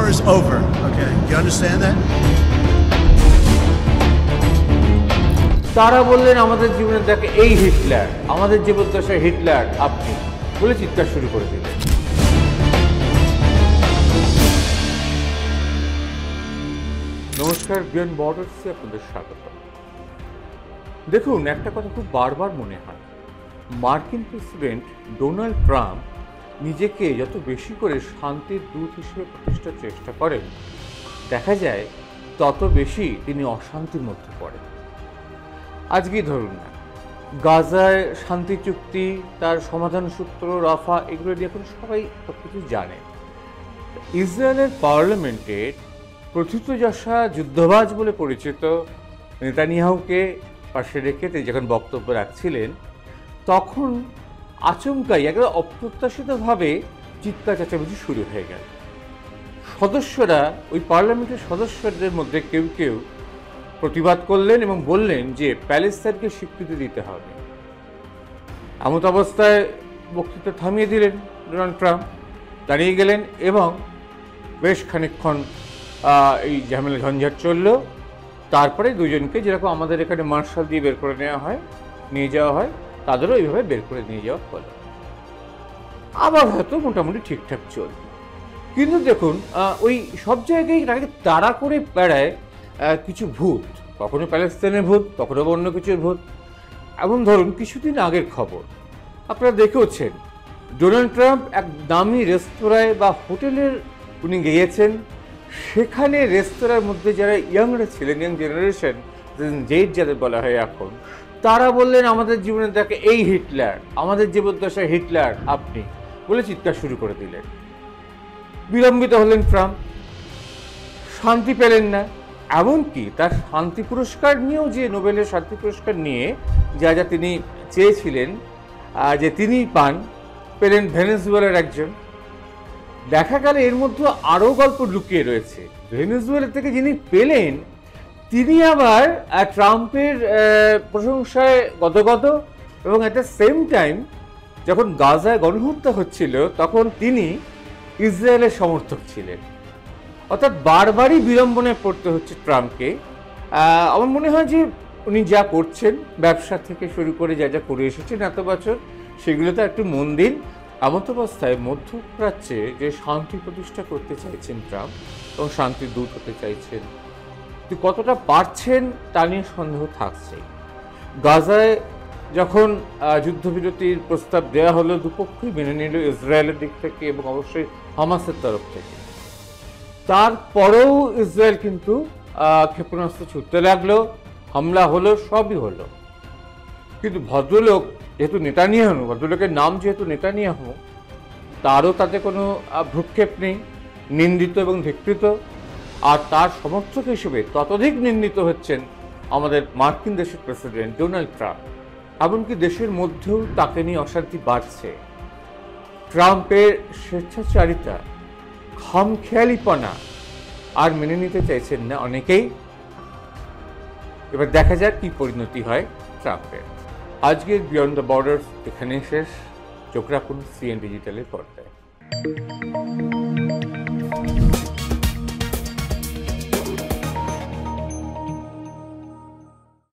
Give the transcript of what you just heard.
war is over. Okay, you understand that? তারা বললেন আমাদের জীবনে দেখে এই হিটলার, আমাদের জীবদ্দশায় হিটলার আপনি, বলে চিৎকার শুরু করে দিলেন। নমস্কার, বিয়ন্ড বর্ডার্সে আপনাদের স্বাগত। দেখুন, একটা কথা খুব বারবার মনে হয়, মার্কিন প্রেসিডেন্ট ডোনাল্ড ট্রাম্প নিজেকে যত বেশি করে শান্তির দূত হিসেবে প্রতিষ্ঠার চেষ্টা করেন, দেখা যায় তত বেশি তিনি অশান্তির মধ্যে পড়েন। আজকেই ধরুন না, গাজায় শান্তি চুক্তি, তার সমাধান সূত্র, রাফা, এগুলো নিয়ে এখন সবাই সব কিছু জানে। ইসরায়েলের পার্লামেন্টের প্রথিতযশা যুদ্ধবাজ বলে পরিচিত নেতানিয়াহুকে পাশে রেখে তিনি যখন বক্তব্য রাখছিলেন, তখন আচমকাই একদম অপ্রত্যাশিতভাবে চিৎকার চেঁচামেচি শুরু হয়ে গেল। সদস্যরা, ওই পার্লামেন্টের সদস্যদের মধ্যে কেউ কেউ প্রতিবাদ করলেন এবং বললেন যে প্যালেস্তাইনকে স্বীকৃতি দিতে হবে। এমত অবস্থায় বক্তৃতা থামিয়ে দিলেন ডোনাল্ড ট্রাম্প, দাঁড়িয়ে গেলেন এবং বেশ খানিকক্ষণ এই ঝামেলা ঝঞ্ঝাট চলল। তারপরে দুজনকে, যেরকম আমাদের এখানে মার্শাল দিয়ে বের করে নিয়ে যাওয়া হয়, তাদেরও এইভাবে বের করে নিয়ে যাওয়া হলো। আবার হয়তো মোটামুটি ঠিকঠাক চলল। কিন্তু দেখুন, ওই সব জায়গায় তাকে তাড়া করে বেড়ায় কিছু ভূত, কখনো প্যালেস্তাইনের ভূত, কখনো অন্য কিছুর ভূত। এমন ধরুন, কিছুদিন আগের খবর আপনারা দেখেওছেন, ডোনাল্ড ট্রাম্প এক দামি রেস্তোরাঁয় বা হোটেলের উনি গিয়েছেন। সেখানে রেস্তোরাঁর মধ্যে যারা ইয়াংরা ছিলেন, ইয়াং জেনারেশন, জেড যাদের বলা হয় এখন, তারা বললেন আমাদের জীবনে দেখে এই হিটলার, আমাদের জীবদ্দশায় হিটলার আপনি, বলে চিৎকার শুরু করে দিলেন। বিলম্বিত হলেন ট্রাম্প, শান্তি পেলেন না। এমনকি তার শান্তি পুরস্কার নিয়েও, যে নোবেলের শান্তি পুরস্কার নিয়ে যা যা তিনি চেয়েছিলেন যে তিনি পান, পেলেন ভেনেজুয়েলার একজন। দেখা গেল এর মধ্যে আরও গল্প লুকিয়ে রয়েছে। ভেনেজুয়েলা থেকে যিনি পেলেন, তিনি আবার ট্রাম্পের প্রশংসায় গদগদ, এবং অ্যাট দ্য সেম টাইম যখন গাজায় গণহত্যা হচ্ছিল তখন তিনি ইসরায়েলের সমর্থক ছিলেন। অর্থাৎ বারবারই বিড়ম্বনায় পড়তে হচ্ছে ট্রাম্পকে। আমার মনে হয় যে উনি যা করছেন, ব্যবসা থেকে শুরু করে যা যা করে এসেছেন এত বছর, সেগুলোতে একটু মন দিন। এমত অবস্থায় মধ্যপ্রাচ্যে যে শান্তি প্রতিষ্ঠা করতে চাইছেন ট্রাম্প এবং শান্তির দূত হতে চাইছেন, কিন্তু কতটা পারছেন তা নিয়ে সন্দেহ থাকছে। গাজায় যখন যুদ্ধবিরতির প্রস্তাব দেওয়া হলো, দুপক্ষই মেনে নিল, ইসরায়েলের দিক থেকে এবং অবশ্যই হামাসের তরফ থেকে। তারপরেও ইসরায়েল কিন্তু ক্ষেপণাস্ত্র ছুটতে লাগলো, হামলা হলো, সবই হলো। কিন্তু ভদ্রলোক যেহেতু নেতানিয়াহু, ভদ্রলোকের নাম যেহেতু নেতানিয়াহু, তারও তাতে কোনো ভ্রুক্ষেপ নেই, নিন্দিত এবং ধিক্কৃত। আর তার সমর্থক হিসেবে ততোধিক নিন্দিত হচ্ছেন আমাদের মার্কিন দেশের প্রেসিডেন্ট ডোনাল্ড ট্রাম্প। এমনকি দেশের মধ্যেও তাকে নিয়ে অশান্তি বাড়ছে। ট্রাম্পের স্বেচ্ছাচারিতা, খামখেয়ালিপনা আর মেনে নিতে চাইছেন না অনেকেই। এবার দেখা যাক কি পরিণতি হয় ট্রাম্পের। আজকের বিয়ন্ড দ্য বর্ডার্স এখানে শেষ। চোখ রাখুন সিএন ডিজিটালের পর্দায়।